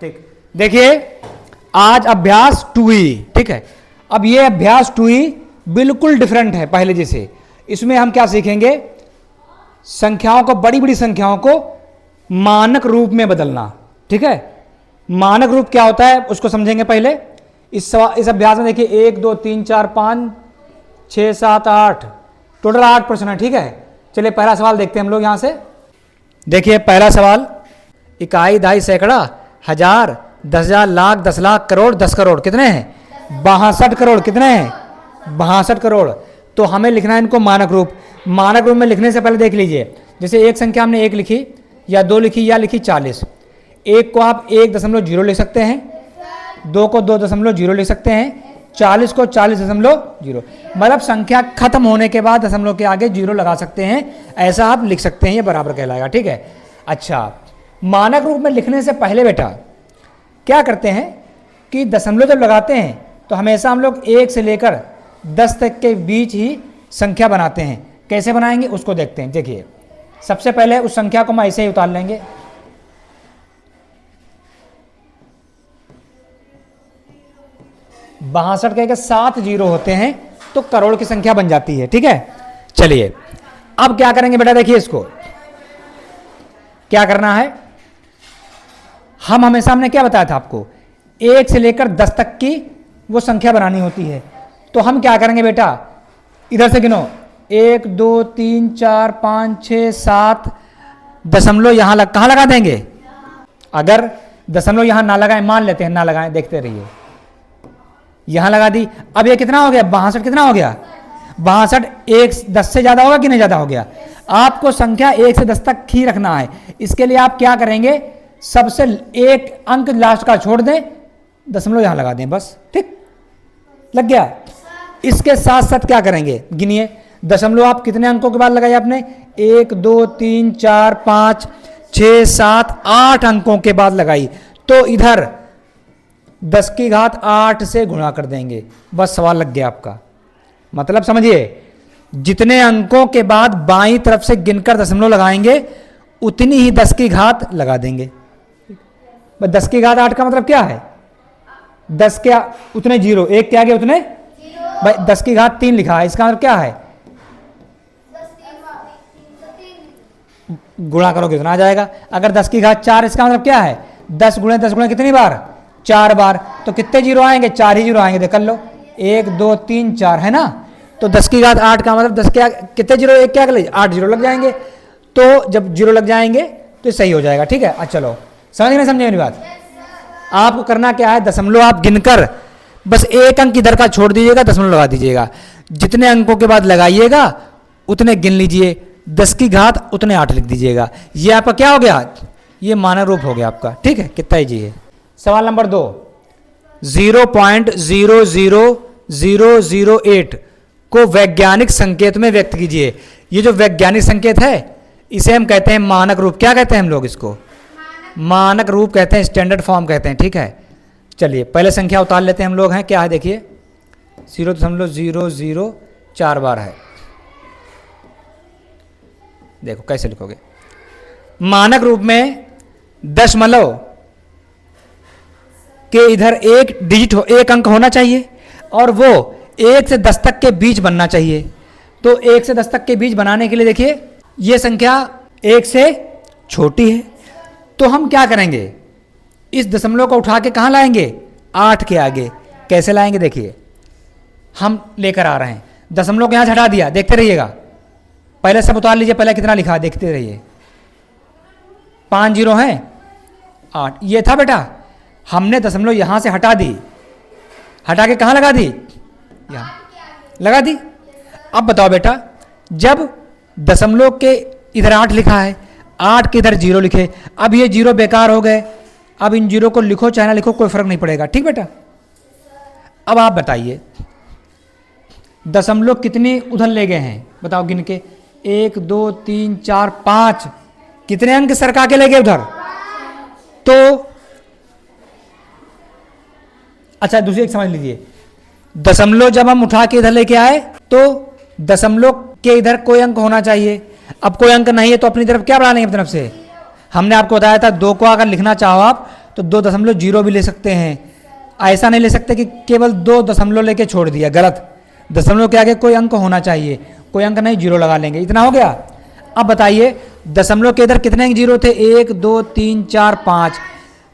ठीक, देखिए आज अभ्यास 2E, ठीक है। अब ये अभ्यास 2E बिल्कुल डिफरेंट है पहले जैसे। इसमें हम क्या सीखेंगे, संख्याओं को, बड़ी बड़ी संख्याओं को मानक रूप में बदलना, ठीक है। मानक रूप क्या होता है उसको समझेंगे पहले। इस अभ्यास में देखिए 1 2 3 4 5 6 7 8 टोटल 8 प्रश्न है, ठीक है। चलिए पहला सवाल देखते हैं हम लोग यहां से। देखिए पहला सवाल, इकाई, दहाई, सैकड़ा, हजार, 10,000, लाख, 10 लाख, करोड़, 10 करोड़ कितने हैं? 62 करोड़। कितने हैं? 62 करोड़। तो हमें लिखना है इनको मानक रूप। मानक रूप में लिखने से पहले देख लीजिए, जैसे एक संख्या हमने 1 लिखी या 2 लिखी या लिखी 40। 1 को आप 1.0 लिख सकते हैं, 2 को 2.0 लिख सकते हैं, 40 को 40.0, मतलब संख्या खत्म होने के बाद दशमलव के आगे 0 लगा सकते हैं, ऐसा आप लिख सकते हैं, ये बराबर कहलाएगा, ठीक है। अच्छा, मानक रूप में लिखने से पहले बेटा क्या करते हैं कि दशमलव जब लगाते हैं तो हमेशा हम लोग 1 से लेकर 10 तक के बीच ही संख्या बनाते हैं। कैसे बनाएंगे उसको देखते हैं। देखिए सबसे पहले उस संख्या को हम ऐसे ही उतार लेंगे, बासठ के 7 जीरो होते हैं तो करोड़ की संख्या बन जाती है, ठीक है। चलिए अब क्या करेंगे बेटा, देखिए इसको क्या करना है। हम हमेशा, हमने क्या बताया था आपको, 1 से लेकर 10 तक की वो संख्या बनानी होती है। तो हम क्या करेंगे बेटा, इधर से गिनो, 1 2 3 4 5 6 7 दशमलव यहां कहां लगा देंगे। अगर दशमलव यहां ना लगाएं, मान लेते हैं ना लगाएं, देखते रहिए, यहां लगा दी। अब ये कितना हो गया, 62। कितना हो गया, 62। 1 10 से ज्यादा होगा कि नहीं ज्यादा हो गया। आपको संख्या 1 से 10 तक ही रखना है। इसके लिए आप क्या करेंगे, सबसे एक अंक लास्ट का छोड़ दें, दशमलव यहां लगा दें, बस, ठीक लग गया। इसके साथ साथ क्या करेंगे, गिनिए दशमलव आप कितने अंकों के बाद लगाए आपने, 1 2 3 4 5 6 7 8 अंकों के बाद लगाई। तो इधर 10 की घात 8 से गुणा कर देंगे, बस सवाल लग गया आपका। मतलब समझिए, जितने अंकों के बाद बाईं तरफ से गिनकर दशमलव लगाएंगे उतनी ही 10 की घात लगा देंगे। 10 की घात 8 का मतलब क्या है, 10 के उतने जीरो, 1 के आगे उतने भाई 10 की घात 3 लिखा है, इसका मतलब क्या है, गुणा करोगे कितना आ जाएगा। अगर 10 की घात 4, इसका मतलब क्या है, 10 गुणे 10 गुणे कितनी बार, 4 बार। तो कितने जीरो आएंगे, 4 ही जीरो आएंगे, देख लो, 1 2 3 4 है ना। तो 10 की घात 8 का मतलब 10 के कितने जीरो, 1 के आगे 8 जीरो लग जाएंगे। तो जब जीरो लग जाएंगे तो सही हो जाएगा, ठीक है। अच्छा चलो, समझ नहीं समझे मेरी बात। आपको करना क्या है, दशमलव आप गिनकर बस एक अंक इधर का छोड़ दीजिएगा, दशमलव लगा दीजिएगा। जितने अंकों के बाद लगाइएगा उतने गिन लीजिए, 10 की घात उतने 8 लिख दीजिएगा। ये आपका क्या हो गया, ये मानक रूप हो गया आपका, ठीक है। कितना कीजिए। सवाल नंबर 2, 0.00008 को वैज्ञानिक संकेत में व्यक्त कीजिए। ये जो वैज्ञानिक संकेत है इसे हम कहते हैं मानक रूप। क्या कहते हैं हम लोग इसको, मानक रूप कहते हैं, स्टैंडर्ड फॉर्म कहते हैं, ठीक है। चलिए पहले संख्या उतार लेते हैं हम लोग, हैं क्या है देखिए, 0.004 बार है। देखो कैसे लिखोगे, मानक रूप में दशमलव के इधर एक डिजिट हो, एक अंक होना चाहिए और वो 1 से 10 तक के बीच बनना चाहिए। तो 1 से 10 तक के बीच बनाने के लिए देखिए ये संख्या 1 से छोटी है, तो हम क्या करेंगे, इस दशमलव को उठा के कहाँ लाएंगे, 8 के आगे। कैसे लाएंगे, देखिए हम लेकर आ रहे हैं, दशमलव को यहाँ से हटा दिया, देखते रहिएगा, पहले सब उतार लीजिए, पहले कितना लिखा देखते रहिए, 5 जीरो हैं 8, ये था बेटा। हमने दशमलव यहाँ से हटा दी, हटा के कहाँ लगा दी, यहाँ लगा दी। अब बताओ बेटा, जब दशमलव के इधर 8 लिखा है, 8 के इधर 0 लिखे, अब ये 0 बेकार हो गए। अब इन 0 को लिखो चाहे ना लिखो कोई फर्क नहीं पड़ेगा, ठीक बेटा। अब आप बताइए दशमलव कितनी उधर ले गए हैं, बताओ गिन के, 1 2 3 4 5, कितने अंक सरका के ले गए उधर। तो अच्छा दूसरी एक समझ लीजिए, दशमलव जब हम उठा के इधर लेके आए तो दशमलव के इधर कोई अंक होना चाहिए। अब कोई अंक नहीं है तो अपनी तरफ क्या बढ़ा लेंगे, अपनी तरफ से। हमने आपको बताया था 2 को अगर लिखना चाहो आप तो 2.0 भी ले सकते हैं। ऐसा नहीं ले सकते कि केवल 2 दशमलव लेके छोड़ दिया, गलत। दशमलव के आगे कोई अंक होना चाहिए, कोई अंक नहीं, 0 लगा लेंगे। इतना हो गया। अब बताइए दशमलव के इधर कितने जीरो थे? 1 2 3 4 5।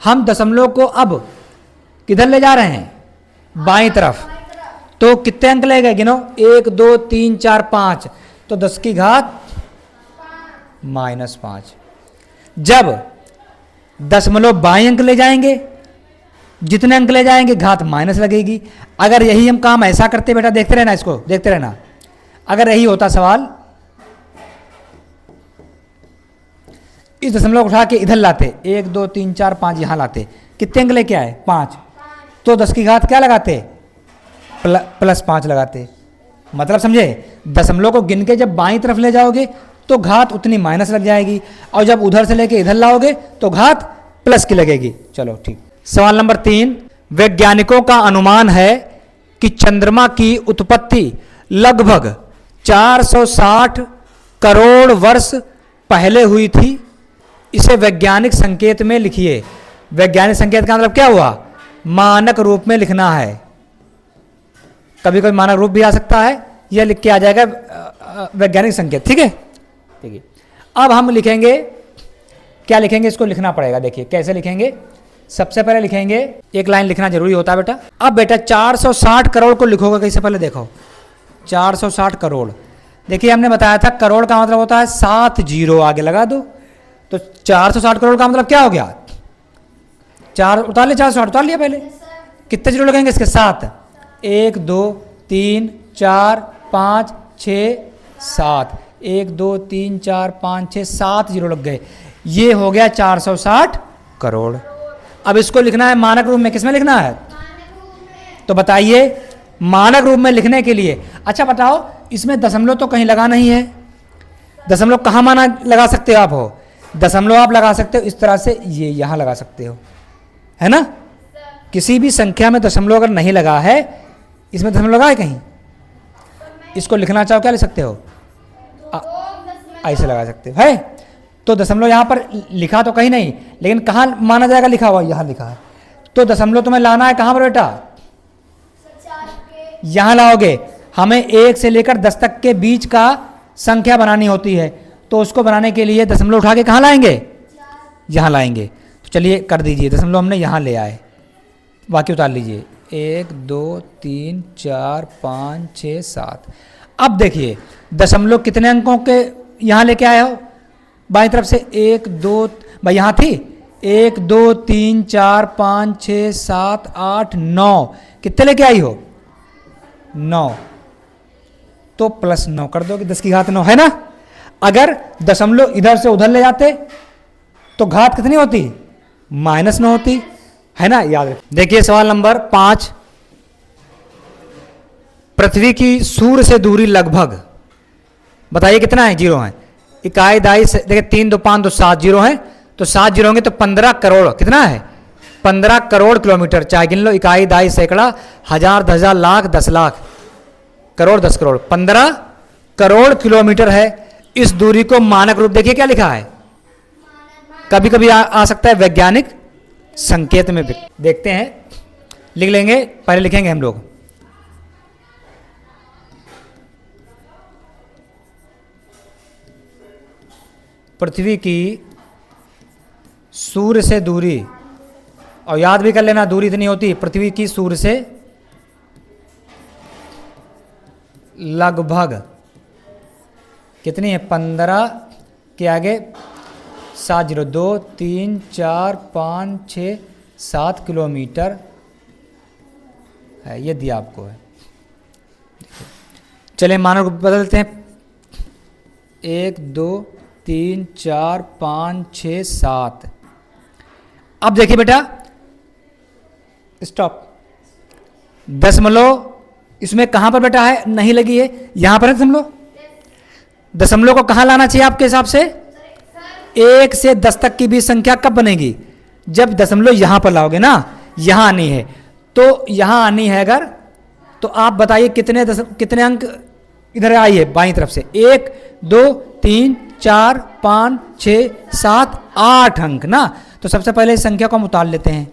हम दशमलव को अब किधर ले जा रहे हैं? बाईं तरफ। तो कितने अंक ले गए? गिनो। 1 2 3 4 5। तो 10 की घात -5। जब दशमलव बाईं अंक ले जाएंगे, जितने अंक ले जाएंगे घात माइनस लगेगी। अगर यही हम काम ऐसा करते बेटा, देखते रहना, इसको देखते रहना, अगर यही होता सवाल, इस दशमलव को उठा के इधर लाते, 1 2 3 4 5 यहां लाते, कितने अंक लेके आए? 5। तो 10 की घात क्या लगाते? +5 लगाते। मतलब समझे? दशमलव को गिन के जब बाईं तरफ ले जाओगे तो घात उतनी माइनस लग जाएगी, और जब उधर से लेके इधर लाओगे तो घात प्लस की लगेगी। चलो ठीक। सवाल नंबर 3, वैज्ञानिकों का अनुमान है कि चंद्रमा की उत्पत्ति लगभग 460 करोड़ वर्ष पहले हुई थी। इसे वैज्ञानिक संकेत में लिखिए। वैज्ञानिक संकेत का मतलब क्या हुआ? मानक रूप में लिखना है। कभी कभी मानक रूप भी आ सकता है, यह लिख के आ जाएगा वैज्ञानिक संकेत। ठीक है, ठीक है। अब हम लिखेंगे, क्या लिखेंगे? इसको लिखना पड़ेगा। देखिए कैसे लिखेंगे। सबसे पहले लिखेंगे, एक लाइन लिखना जरूरी होता है बेटा। अब बेटा 460 करोड़ को लिखोगे कैसे? पहले देखो 460 करोड़। देखिए हमने बताया था करोड़ का मतलब होता है 7 जीरो आगे लगा दो। तो 460 करोड़ का मतलब क्या हो गया? 4 उतार ले, 460 उतार लिया पहले। कितने जीरो लगेंगे इसके? 7। 1 2 3 4 5 6 7। 1 2 3 4 5 6 7 जीरो लग गए। ये हो गया 460 करोड़। अब इसको लिखना है मानक रूप में। किसमें लिखना है? तो बताइए मानक रूप में लिखने के लिए। अच्छा बताओ, इसमें दशमलव तो कहीं लगा नहीं है। दशमलव कहाँ माना लगा सकते हो आप? हो दशमलव आप लगा सकते हो इस तरह से, ये यहां लगा सकते हो, है ना। किसी भी संख्या में दशमलव अगर नहीं लगा है, इसमें दशमलव लगा है कहीं, इसको लिखना चाहो क्या लिख सकते हो? ऐसे लगा सकते हो, है। तो दशमलव यहां पर लिखा तो कहीं नहीं, लेकिन कहां माना जाएगा लिखा हुआ? यहां लिखा है। तो दशमलव तुम्हें लाना है कहां पर बेटा? यहां लाओगे। हमें 1 से लेकर 10 तक के बीच का संख्या बनानी होती है, तो उसको बनाने के लिए दशमलव उठा के कहां लाएंगे? यहां लाएंगे। तो चलिए कर दीजिए। दशमलव हमने यहां ले आए, बाकी उतार लीजिए। 1 2 3 4 5 6 7। अब देखिए दशमलव कितने अंकों के यहां लेके आए हो? बाईं तरफ से 1 2, भाई यहां थी 1 2 3 4 5 6 7 8 9। कितने लेके आई हो? 9। तो +9 कर दोगे, 10 की घात 9, है ना। अगर दशमलव इधर से उधर ले जाते तो घात कितनी होती? -9 होती, है ना। याद रखिए। देखिए सवाल नंबर 5, पृथ्वी की सूर्य से दूरी लगभग, बताइए कितना है? 0 है। इकाई दाई से देखिए 3 2 5 2 7 जीरो है, तो 7 जीरो होंगे तो 15 करोड़। कितना है? 15 करोड़ किलोमीटर। चाहे गिन लो, इकाई दाई सैकड़ा हजार 10,000 लाख 10 लाख करोड़ 10 करोड़ 15 करोड़ किलोमीटर है। इस दूरी को मानक रूप देखिए क्या लिखा है। कभी कभी आ सकता है वैज्ञानिक संकेत में। देखते हैं, लिख लेंगे, पहले लिखेंगे हम लोग। पृथ्वी की सूर्य से दूरी, और याद भी कर लेना दूरी इतनी होती है, पृथ्वी की सूर्य से लगभग कितनी है? 15 के आगे 7 जीरो 2 3 4 5 6 7 किलोमीटर है। ये दिया आपको है। चलिए मानक रूप बदलते हैं। 1 2 3 4 5 6 7। अब देखिए बेटा, स्टॉप। दशमलव इसमें कहां पर बेटा है? नहीं लगी है, यहां पर है दशमलव। दशमलव को कहां लाना चाहिए आपके हिसाब से? 1 से 10 तक की भी संख्या कब बनेगी? जब दशमलव यहां पर लाओगे ना, यहां आनी है। तो यहां आनी है अगर, तो आप बताइए कितने अंक इधर आई है बाईं तरफ से? 1 2 3 4 5 6 7 8 अंक ना। तो सबसे पहले इस संख्या को हम उतार लेते हैं।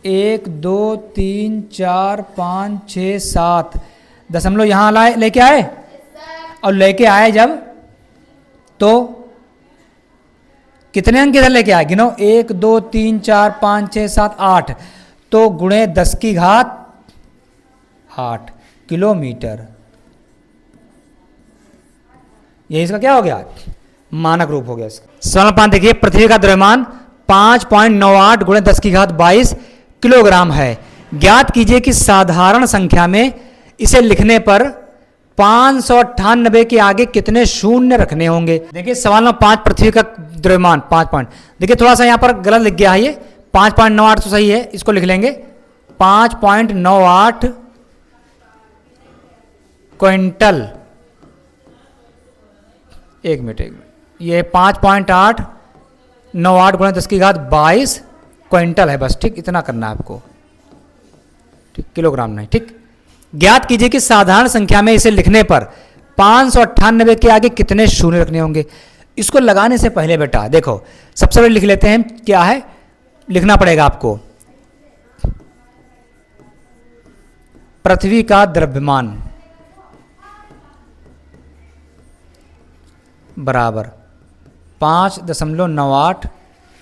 1 2 3 4 5 6 7 दशमलव यहाँ लाए लेके आए, और लेके आए जब तो कितने अंक इधर लेके आए, गिनो 1 2 3 4 5 6 7 8, तो गुणे 10 की घात 8 किलोमीटर। ये इसका क्या हो गया, मानक रूप हो गया इसका। सवाल 5 देखिए, पृथ्वी का द्रव्यमान 5.98 गुणे 10 की घात 22 किलोग्राम है। ज्ञात कीजिए कि साधारण संख्या में इसे लिखने पर 598 के आगे कितने शून्य रखने होंगे। देखिए सवाल नंबर 5, पृथ्वी का द्रव्यमान 5 पॉइंट, देखिए थोड़ा सा यहां पर गलत लिख गया है, ये 5.98 तो सही है, इसको लिख लेंगे 5.98 क्विंटल। एक मिनट, ये 5.898 गुणे 10 की घात 22 क्विंटल है, बस ठीक इतना करना है आपको, ठीक, किलोग्राम नहीं, ठीक। ज्ञात कीजिए कि साधारण संख्या में इसे लिखने पर 598 के आगे कितने शून्य रखने होंगे। इसको लगाने से पहले बेटा देखो, सबसे पहले लिख लेते हैं, क्या है लिखना पड़ेगा आपको, पृथ्वी का द्रव्यमान बराबर 5.98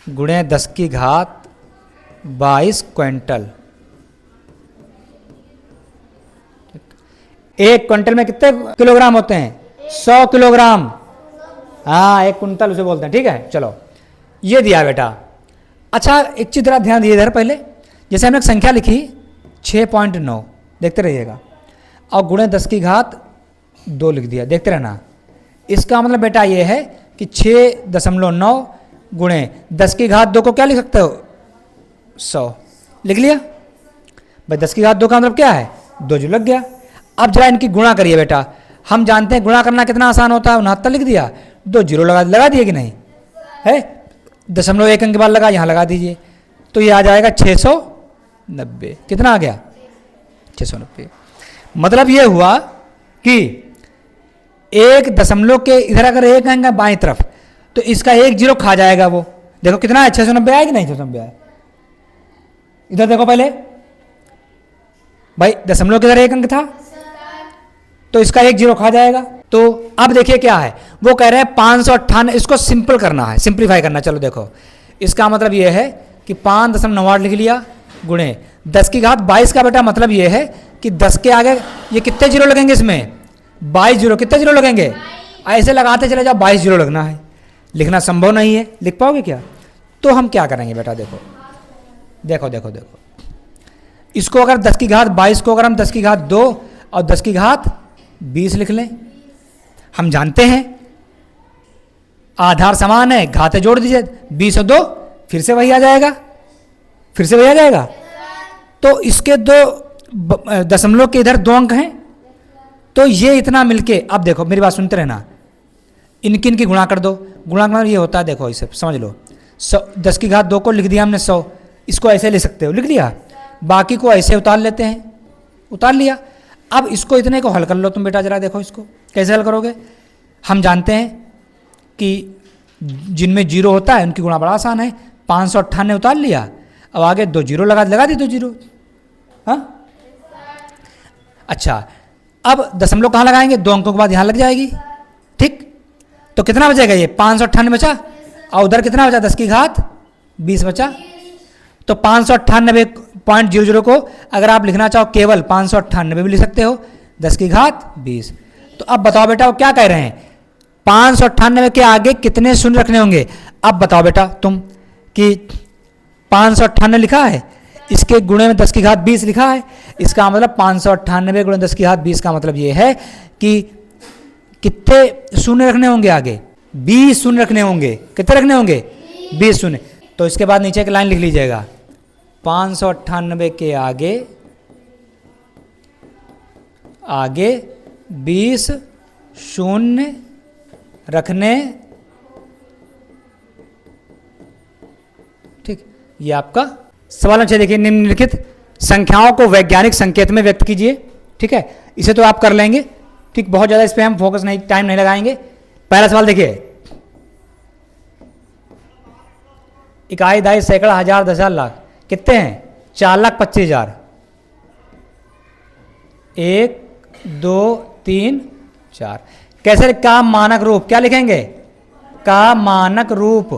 गुणे 10 की घात 22 क्विंटल। एक क्विंटल में कितने किलोग्राम होते हैं, 100 किलोग्राम, हाँ 1 कुंटल उसे बोलते हैं, ठीक है। चलो ये दिया बेटा। अच्छा एक चीज जरा ध्यान दिए इधर, पहले जैसे हमने एक संख्या लिखी 6.9, देखते रहिएगा, और गुणे 10 की घात 2 लिख दिया, देखते रहना। इसका मतलब बेटा ये है कि 6.9 गुणे 10 की घात 2 को क्या लिख सकते हो, 100 लिख लिया भाई। 10 की घात 2 का मतलब क्या है, 2 जो लग गया। अब जरा इनकी गुणा करिए बेटा, हम जानते हैं गुणा करना कितना आसान होता है, 69 लिख दिया, 2 जीरो लगा दिए कि नहीं है, 0.1 अंक के बाद लगा, यहाँ लगा दीजिए, तो ये आ जाएगा 690। कितना आ गया, 690। मतलब ये हुआ कि एक दशमलव के इधर अगर एक आएगा बाएं तरफ, तो इसका 1 जीरो खा जाएगा वो। देखो कितना है, 690 आया कि नहीं, 690 आया। इधर देखो पहले भाई, दशमलव के इधर 1 अंक था, तो इसका 1 जीरो खा जाएगा। तो अब देखिए क्या है, वो कह रहे हैं 598, इसको सिंपल करना है, सिंप्लीफाई करना। चलो देखो, इसका मतलब ये है कि 5.98 लिख लिया गुणे 10 की घात 22 का बेटा मतलब ये है कि 10 के आगे ये कितने जीरो लगेंगे, इसमें 22 जीरो, कितने जीरो लगेंगे, ऐसे लगाते चले जाओ, 22 जीरो लगना है। लिखना संभव नहीं है, लिख पाओगे क्या। तो हम क्या करेंगे बेटा, देखो देखो देखो देखो, इसको अगर 10 की घात 22 को अगर हम 10 की घात 2 और 10 की घात 20 लिख लें, हम जानते हैं आधार समान है, घाते जोड़ दीजिए, 20 और 2 फिर से वही आ जाएगा, फिर से वही आ जाएगा। तो इसके 2 दशमलव के इधर 2 अंक हैं, तो ये इतना मिलके, अब देखो मेरी बात सुनते रहना, इनकी गुणा कर दो। गुणा करना ये होता है, देखो इसे समझ लो, 10 की घात 2 को लिख दिया हमने 100, इसको ऐसे ले सकते हो, लिख लिया, बाकी को ऐसे उतार लेते हैं, उतार लिया। अब इसको इतने को हल कर लो तुम बेटा, जरा देखो इसको कैसे हल करोगे। हम जानते हैं कि जिनमें जीरो होता है उनकी गुणा बड़ा आसान है, 598 उतार लिया, अब आगे 2 जीरो लगा दी, 2 जीरो, हाँ। अच्छा अब दशमलव कहाँ लगाएंगे, 2 अंकों के बाद यहाँ लग जाएगी, ठीक। तो कितना बचेगा, ये 598 बचा, और उधर कितना बचा, 10 की घात 20 बचा। तो 598.00 को अगर आप लिखना चाहो केवल 598 भी लिख सकते हो, 10 की घात 20। तो अब बताओ बेटा वो क्या कह रहे हैं, 598 के आगे कितने शून्य रखने होंगे। अब बताओ बेटा तुम कि 598 लिखा है, इसके गुणे में 10 की घात 20 लिखा है, इसका मतलब 598 गुणे 10 की घात 20 का मतलब ये है कि कितने शून्य रखने होंगे आगे, 20 शून्य रखने होंगे। कितने रखने होंगे, 20 शून्य। तो इसके बाद नीचे एक लाइन लिख लीजिएगा, 598 के आगे 20 शून्य रखने, ठीक। ये आपका सवाल अच्छा। देखिए, निम्नलिखित संख्याओं को वैज्ञानिक संकेत में व्यक्त कीजिए, ठीक है। इसे तो आप कर लेंगे, ठीक, बहुत ज़्यादा इस पर हम फोकस नहीं, टाइम नहीं लगाएंगे। पहला सवाल देखिए, इकाई, दहाई, सैकड़ा, हजार, 10,000, लाख कितने हैं? 4,25,000। 1 2 3 4। कैसे? का मानक रूप क्या लिखेंगे? का मानक रूप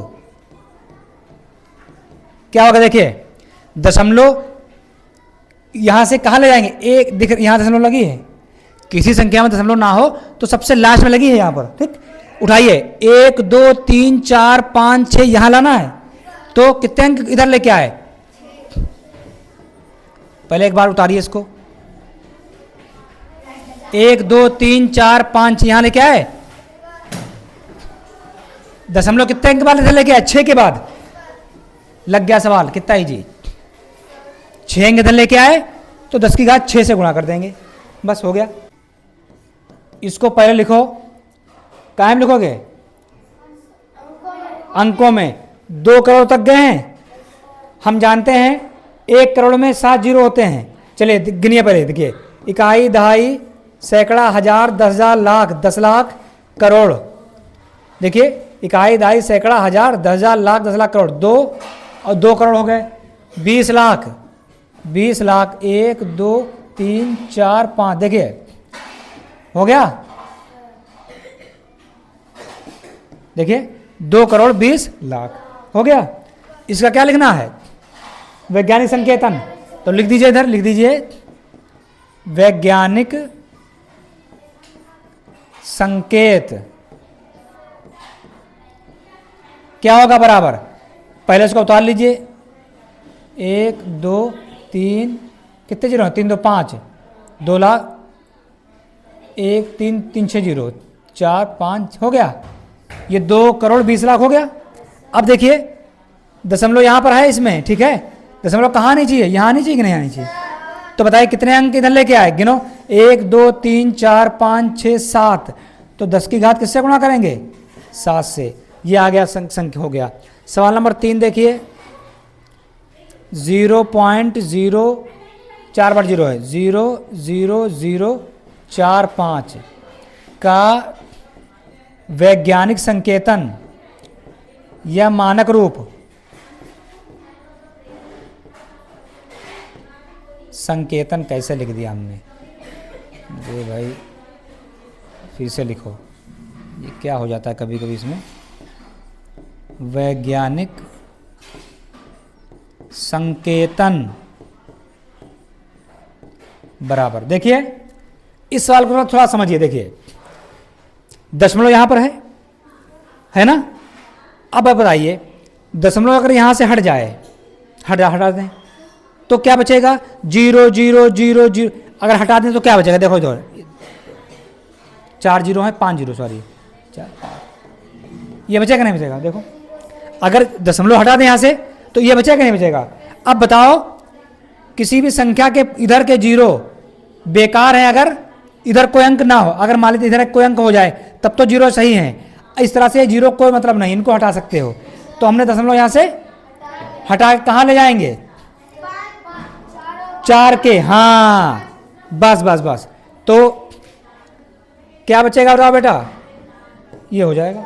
क्या होगा? देखिए दशमलव यहां से कहां ले जाएंगे? एक दिख, यहां दशमलव लगी है, किसी संख्या में दशमलव ना हो तो सबसे लास्ट में लगी है यहां पर, ठीक। उठाइए 1 2 3 4 5 6 यहां लाना है, तो कितने अंक इधर लेके आए? पहले एक बार उतारिए इसको। 1 2 3 4 5 यहां लेके आए, दशमलव कितने अंक बाद इधर लेके आए? 6 के बाद। लग गया सवाल, कितना ही जी? 6 अंक इधर लेके आए तो 10 की घात 6 से गुणा कर देंगे, बस हो गया। इसको पहले लिखो, कहाँ में लिखोगे? अंकों में। 2 करोड़ तक गए हैं, हम जानते हैं 1 करोड़ में 7 जीरो होते हैं। चलिए गिनिए पहले, देखिए इकाई, दहाई, सैकड़ा, हजार, 10,000, लाख, 10 लाख, करोड़। देखिए इकाई, दहाई, सैकड़ा, हजार, 10,000, लाख, 10 लाख, करोड़। 2 और 2 करोड़ हो गए। 20 लाख, 20 लाख, 1 2 3 4 5, देखिए हो गया। देखिए 2 करोड़ 20 लाख हो गया। इसका क्या लिखना है? वैज्ञानिक संकेतन। तो लिख दीजिए इधर, लिख दीजिए वैज्ञानिक संकेत क्या होगा? बराबर, पहले इसको उतार लीजिए। 1 2 3, कितने जीरो? 3 2 5, 2 लाख, 1 3 3 6 जीरो, 4 5 हो गया। ये 2 करोड़ 20 लाख हो गया। अब देखिए दशमलव यहां पर है इसमें, ठीक है। दशमलव कहाँ नहीं चाहिए? यहाँ नहीं चाहिए कि नहीं आनी चाहिए? तो बताइए कितने अंक इधर लेके आए? गिनो। 1 2 3 4 5 6 7, तो 10 की घात किससे गुणा करेंगे? 7 से। ये आ गया संख्या हो गया। सवाल नंबर 3 देखिए, 0.0 4 बार 0 है, 0.0045 का वैज्ञानिक संकेतन या मानक रूप। संकेतन कैसे लिख दिया हमने? ये भाई फिर से लिखो, ये क्या हो जाता है कभी कभी इसमें। वैज्ञानिक संकेतन बराबर, देखिए इस सवाल को थोड़ा समझिए। देखिए दशमलव यहां पर है ना। अब बताइए दशमलव अगर यहां से हट जाए, हटा दें तो क्या बचेगा? 0 0 0 0। अगर हटा दें तो क्या बचेगा? देखो इधर 4 जीरो है, 5 जीरो, सॉरी 4 5, ये बचेगा नहीं बचेगा? देखो अगर दशमलव हटा दें यहाँ से तो ये बचेगा नहीं बचेगा? अब बताओ किसी भी संख्या के इधर के जीरो बेकार है, अगर इधर कोई अंक ना हो, अगर मान लीजिए इधर कोई अंक हो जाए तब तो जीरो सही है। इस तरह से जीरो कोई मतलब नहीं, इनको हटा सकते हो। तो हमने दशमलव यहाँ से हटा कहाँ ले जाएंगे? 4 के, हाँ बस बस बस। तो क्या बचेगा बताओ बेटा? ये हो जाएगा।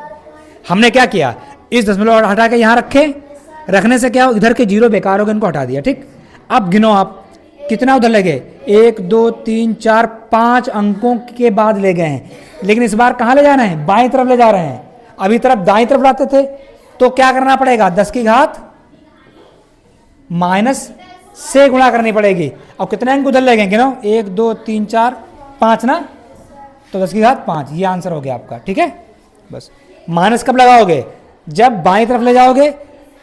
हमने क्या किया? इस दशमलव हटा के यहाँ रखने से क्या हो? इधर के जीरो बेकार हो गए, इनको हटा दिया, ठीक। अब गिनो आप कितना उधर ले गए? 1 2 3 4 5 अंकों के बाद ले गए हैं, लेकिन इस बार कहाँ ले जाना है? बाईं तरफ ले जा रहे हैं। अभी तरफ दाईं तरफ लाते थे तो क्या करना पड़ेगा? 10 की घात माइनस से गुणा करनी पड़ेगी। अब कितने अंक उधर ले गए? गिनो 1 2 3 4 5 ना, तो 10 की घात 5, ये आंसर हो गया आपका, ठीक है। बस माइनस कब लगाओगे? जब बाईं तरफ ले जाओगे।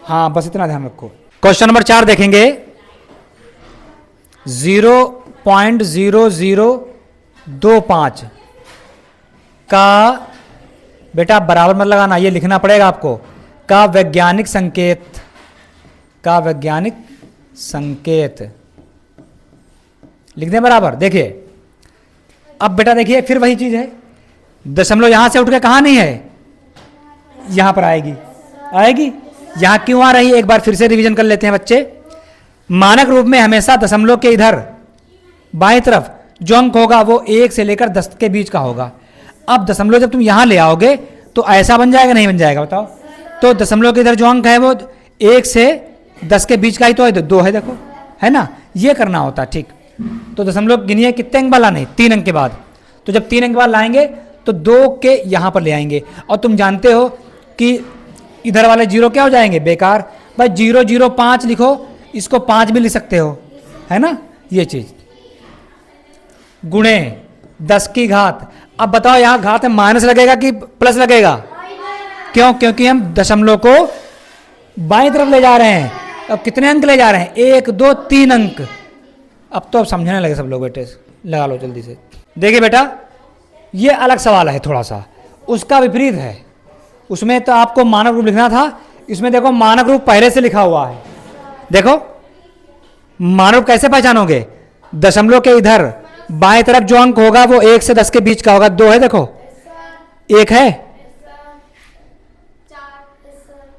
हाँ बस इतना ध्यान रखो। क्वेश्चन नंबर 4 देखेंगे। 0.0025 का बेटा बराबर मत लगाना, ये लिखना पड़ेगा आपको। का वैज्ञानिक संकेत लिख दें बराबर। देखिए अब बेटा देखिए फिर वही चीज है, दशमलव यहां से उठ के कहां नहीं है? यहां पर आएगी। यहां क्यों आ रही है? एक बार फिर से रिवीजन कर लेते हैं बच्चे। मानक रूप में हमेशा दशमलव के इधर बाएं तरफ जो अंक होगा वो 1 से लेकर 10 के बीच का होगा। अब दशमलव जब तुम यहां ले आओगे तो ऐसा बन जाएगा नहीं बन जाएगा? बताओ। तो दशमलव के इधर जो अंक है वो 1 से 10 के बीच का ही तो है, 2 है देखो, है ना, ये करना होता है। ठीक, तो दशमलव गिनिए कितने अंक बाद लाने, 3 अंक के बाद। तो जब 3 अंक के बाद लाएंगे तो 2 के यहाँ पर ले आएंगे, और तुम जानते हो कि इधर वाले 0 क्या हो जाएंगे, बेकार। भाई 0 0 5 लिखो, इसको 5 भी लिख सकते हो, है ना, ये चीज। गुणे 10 की घात, अब बताओ यहाँ घात में माइनस लगेगा कि प्लस लगेगा, क्यों, क्योंकि हम दशमलव को बाईं तरफ ले जा रहे हैं। अब कितने अंक ले जा रहे हैं, 1 2 3 अंक। अब तो अब समझने लगे सब लोग, बेटे लगा लो जल्दी से। देखिए बेटा, ये अलग सवाल है थोड़ा सा, उसका विपरीत है। उसमें तो आपको मानक रूप लिखना था, इसमें देखो मानक रूप पहले से लिखा हुआ है। देखो मानक रूप कैसे पहचानोगे, दशमलव के इधर बाएं तरफ जो अंक होगा वो 1 से 10 के बीच का होगा। 2 है, देखो 1 है,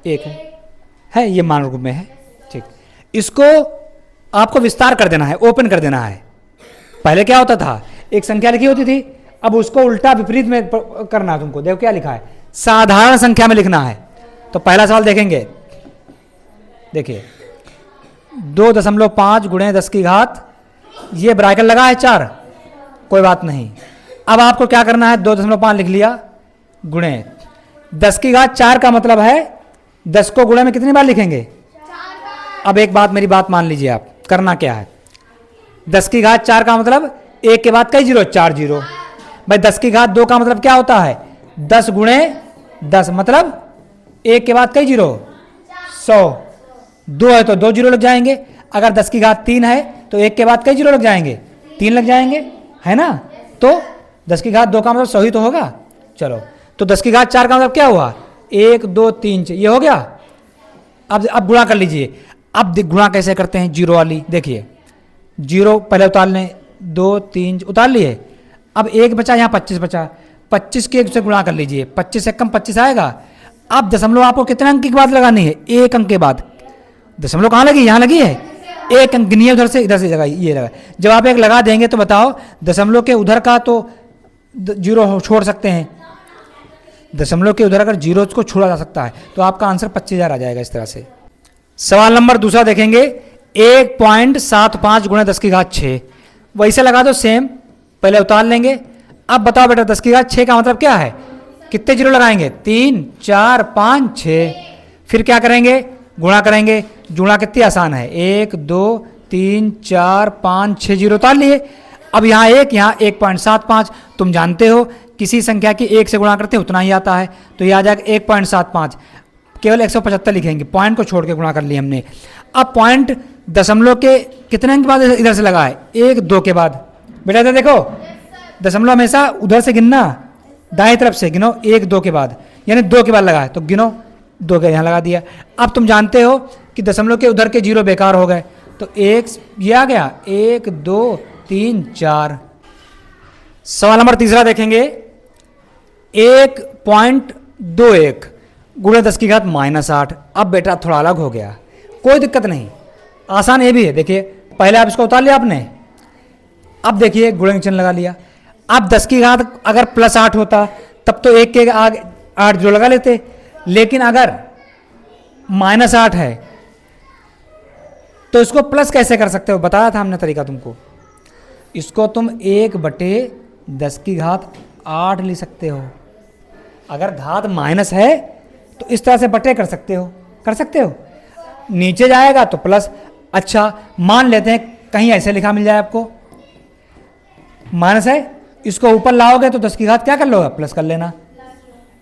1 है, ये मानक रूप में है। ठीक, इसको आपको विस्तार कर देना है, ओपन कर देना है। पहले क्या होता था, एक संख्या लिखी होती थी, अब उसको उल्टा विपरीत में करना है तुमको। देखो क्या लिखा है, साधारण संख्या में लिखना है। तो पहला सवाल देखेंगे, देखिए 2.5 गुणे 10 की घात, ये ब्रैकेट लगा है 4, कोई बात नहीं। अब आपको क्या करना है, 2.5 लिख लिया, गुणे 10 की घात 4 का मतलब है 10 को गुणे में कितनी बार लिखेंगे। अब एक बात, मेरी बात मान लीजिए आप, करना क्या है, 10 की घात 4 का मतलब 1 के बाद कई जीरो, 4 जीरो। भाई 10 की घात 2 का मतलब क्या होता है, 10 गुणे 10 मतलब 1 के बाद कई जीरो, 100। 2 है तो 2 जीरो लग जाएंगे। अगर 10 की घात 3 है तो 1 के बाद कई जीरो लग जाएंगे, 3 लग जाएंगे, है ना। तो 10 की घात 2 का मतलब 100 ही तो होगा। चलो, तो 10 की घात 4 का मतलब क्या हुआ, 1 2 3 ये हो गया। अब गुणा कर लीजिए। अब गुणा कैसे करते हैं, जीरो वाली, देखिए 0 पहले उतार लें, 2 3 उतार लिए। अब 1 बचा, यहाँ 25 बचा, 25 के 1 से गुणा कर लीजिए, 25 से कम 25 आएगा। अब दशमलव आपको कितने अंक के बाद लगानी है, 1 अंक के बाद। दशमलव कहाँ लगी, यहाँ लगी है, 1 अंक गिनिए, उधर से इधर से लगाई, ये लगा। जब आप 1 लगा देंगे तो बताओ दशमलव के उधर का तो 0 छोड़ सकते हैं, दशमलव के उधर अगर 0 को छोड़ा जा सकता है तो आपका आंसर 25,000 आ जाएगा इस तरह से। सवाल नंबर दूसरा देखेंगे, 1.75 गुणे 10 की घात 6, वैसे लगा दो सेम, पहले उतार लेंगे। अब बताओ बेटा 10 की घात 6 का मतलब क्या है, कितने जीरो लगाएंगे, 3 4 5 6। फिर क्या करेंगे, गुणा करेंगे। गुणा कितनी आसान है, 1 2 3 4 5 6 जीरो उतार लिए। अब यहाँ 1 यहाँ 1.75, तुम जानते हो किसी संख्या की 1 से गुणा करते हैं उतना ही आता है, तो ये आ जाएगा 1.75। केवल 175 लिखेंगे, पॉइंट को छोड़ के गुणा कर लिया हमने। अब पॉइंट दशमलव के कितने अंक के बाद इधर से लगा है, 1 2 के बाद। बेटा इधर देखो, दशमलव हमेशा उधर से गिनना, दाएं तरफ से गिनो, 1 2 के बाद, यानी 2 के बाद लगा है तो गिनो, 2 के यहाँ लगा दिया। अब तुम जानते हो कि दशमलव के उधर के जीरो बेकार हो गए, तो 1 ये आ गया, 1 2 3 4। सवाल नंबर तीसरा देखेंगे, 1.21 गुणे 10 की घात -8। अब बेटा थोड़ा अलग हो गया, कोई दिक्कत नहीं, आसान ये भी है। देखिए पहले आप इसको उतार लिया आपने, अब देखिए गुणे का चिन्ह लगा लिया। अब 10 की घात अगर +8 होता तब तो 1 के आगे 8 जीरो लगा लेते, लेकिन अगर -8 है तो इसको प्लस कैसे कर सकते हो, बताया था हमने तरीका तुमको। इसको तुम 1/10 की घात 8 ले सकते हो। अगर घात माइनस है तो इस तरह से बटे कर सकते हो, कर सकते हो। नीचे जाएगा तो प्लस। अच्छा मान लेते हैं कहीं ऐसे लिखा मिल जाए आपको, माइनस है, इसको ऊपर लाओगे तो 10 की घात क्या कर लोगे, प्लस कर लेना।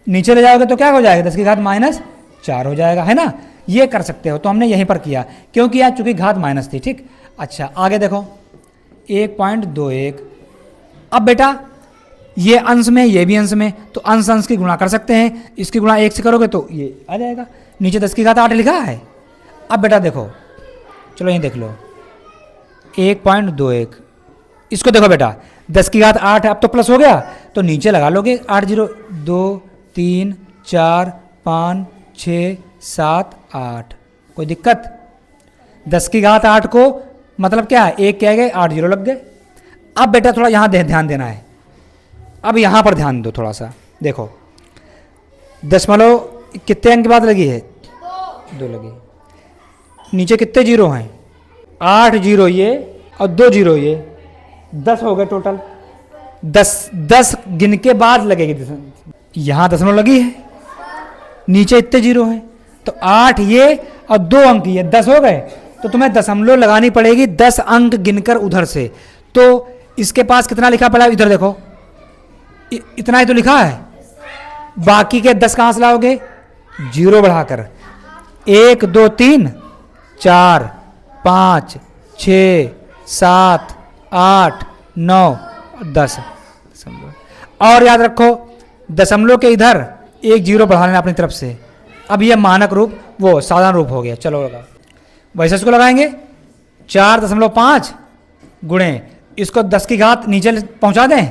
नीचे ले जाओगे तो क्या हो जाएगा, 10 की घात -4 हो जाएगा, है ना। ये कर सकते हो, तो हमने यहीं पर किया क्योंकि यार चूंकि घात माइनस थी। ठीक, अच्छा आगे देखो 1.21। अब बेटा ये अंश में ये भी अंश में, तो अंश अंश की गुणा कर सकते हैं, इसकी गुणा 1 से करोगे तो ये आ जाएगा। नीचे 10 की घात 8 लिखा है। अब बेटा देखो, चलो यहीं देख लो, 1.21, इसको देखो बेटा 10 की घात 8 है, अब तो प्लस हो गया तो नीचे लगा लोगे 8 जीरो, 2 3 4 5 6 7 8, कोई दिक्कत। 10 की घात 8 को मतलब क्या है, 1 क्या गए 8 जीरो लग गए। अब बेटा थोड़ा यहाँ ध्यान देना है, अब यहाँ पर ध्यान दो थोड़ा सा। देखो दशमलव कितने अंक के बाद लगी है, 2 लगी। नीचे कितने जीरो हैं? 8 जीरो ये और 2 जीरो ये, 10 हो गए टोटल। 10 गिन के बाद लगेगी यहाँ दशमलव लगी है, नीचे इतने जीरो हैं, तो 8 ये और 2 अंक ये 10 हो गए। तो तुम्हें दशमलव लगानी पड़ेगी 10 अंक गिनकर उधर से। तो इसके पास कितना लिखा पड़ा है? इधर देखो, इतना ही तो लिखा है। बाकी के 10 कहाँ से लाओगे? जीरो बढ़ाकर। 1 2 3 4 5 6 7 8 9 10 और याद रखो दशमलव के इधर एक जीरो बढ़ा लेना अपनी तरफ से। अब यह मानक रूप वो साधारण रूप हो गया। चलो लगा, वैसे इसको लगाएंगे 4.5 गुणे इसको 10 की घात नीचे पहुंचा दें,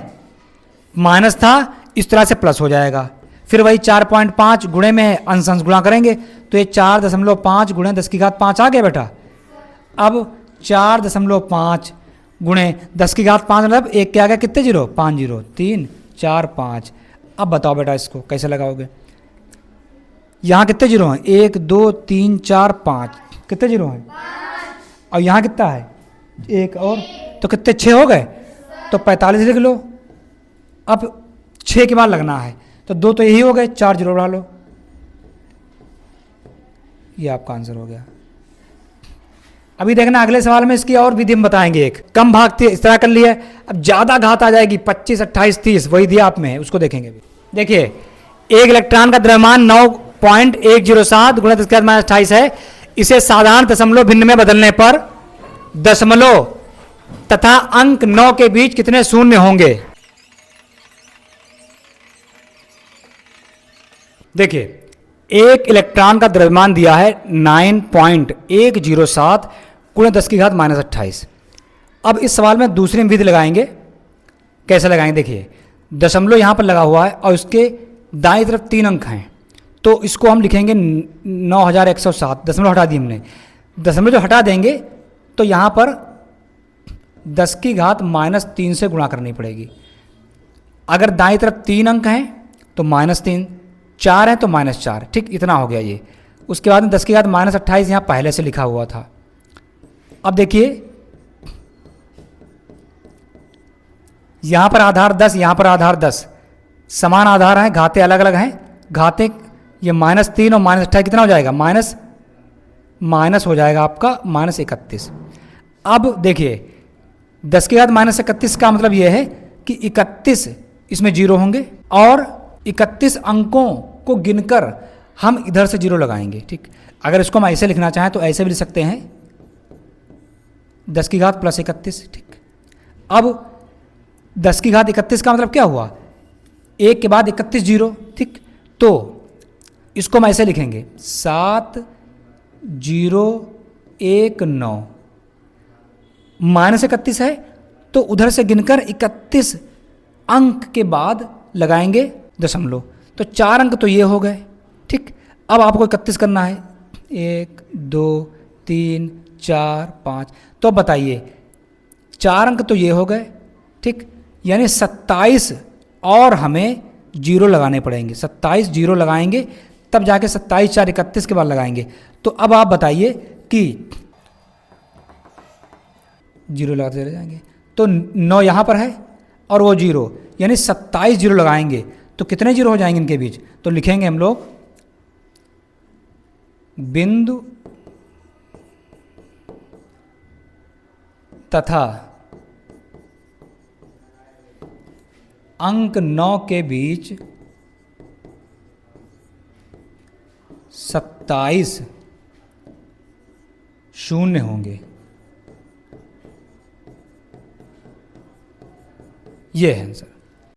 माइनस था इस तरह से प्लस हो जाएगा। फिर वही 4.5 गुणे में अंश अंश गुणा करेंगे तो ये 4.5 गुणे 10 की घात 5 आ गया बेटा। अब 4.5 गुणे 10 की घात 5 मतलब एक के आ गया कितने जीरो? 5 जीरो, 3 4 5। अब बताओ बेटा इसको कैसे लगाओगे? यहाँ कितने जीरो हैं? 1 2 3 4 5, कितने जीरो हैं? और यहाँ कितना है? 1 और, तो कितने? 6 हो गए, तो 45 लिख लो। अब 6 के बाद लगना है तो 2 तो यही हो गए, 4 जीरो बढ़ा लो, ये आपका आंसर हो गया। अभी देखना अगले सवाल में इसकी और विधि हम बताएंगे। एक कम भाग इस तरह कर लिया, अब ज्यादा घात आ जाएगी 25 28 30, वही दिया आप में है, उसको देखेंगे। देखिए एक इलेक्ट्रॉन का द्रव्यमान 9.107 गुणा 10⁻28 है। इसे साधारण दशमलव भिन्न में बदलने पर दशमलव तथा अंक 9 के बीच कितने शून्य होंगे? देखिए एक इलेक्ट्रॉन का द्रव्यमान दिया है 9.107 गुणा 10 की घात -28। अब इस सवाल में दूसरी विधि लगाएंगे। कैसे लगाएंगे? देखिए दशमलव यहां पर लगा हुआ है और उसके दाईं तरफ 3 अंक हैं, तो इसको हम लिखेंगे 9107। दशमलव हटा दी हमने, दशमलव जो हटा देंगे तो यहां पर 10 की घात -3 से गुणा करनी पड़ेगी। अगर दाईं तरफ 3 अंक हैं तो -3, 4 है तो -4, ठीक इतना हो गया ये। उसके बाद में 10 की घात -28 यहाँ पहले से लिखा हुआ था। अब देखिए यहाँ पर आधार 10, यहाँ पर आधार 10, समान आधार हैं, घाते अलग अलग हैं। घाते ये -3 और -28 कितना हो जाएगा? माइनस हो जाएगा आपका -31। अब देखिए 10 की घात -31 का मतलब ये है कि 31 इसमें जीरो होंगे और 31 अंकों को गिनकर हम इधर से जीरो लगाएंगे। ठीक, अगर इसको हम ऐसे लिखना चाहें तो ऐसे भी लिख सकते हैं 10 की घात +31। ठीक, अब 10 की घात 31 का मतलब क्या हुआ? 1 के बाद 31 जीरो। ठीक, तो इसको हम ऐसे लिखेंगे 7019 -31 है तो उधर से गिनकर 31 अंक के बाद लगाएंगे दशमलव, तो 4 अंक तो ये हो गए। ठीक, अब आपको 31 करना है, 1 2 3 4 5, तो बताइए 4 अंक तो ये हो गए। ठीक, यानी 27 और हमें जीरो लगाने पड़ेंगे। 27 जीरो लगाएंगे तब जाके 27 4 31 के बाद लगाएंगे। तो अब आप बताइए कि जीरो लगाते चले जाएंगे तो 9 यहाँ पर है और वो जीरो, यानी 27 जीरो लगाएंगे तो कितने जीरो हो जाएंगे इनके बीच? तो लिखेंगे हम लोग बिंदु तथा अंक 9 के बीच 27 शून्य होंगे। ये है आंसर।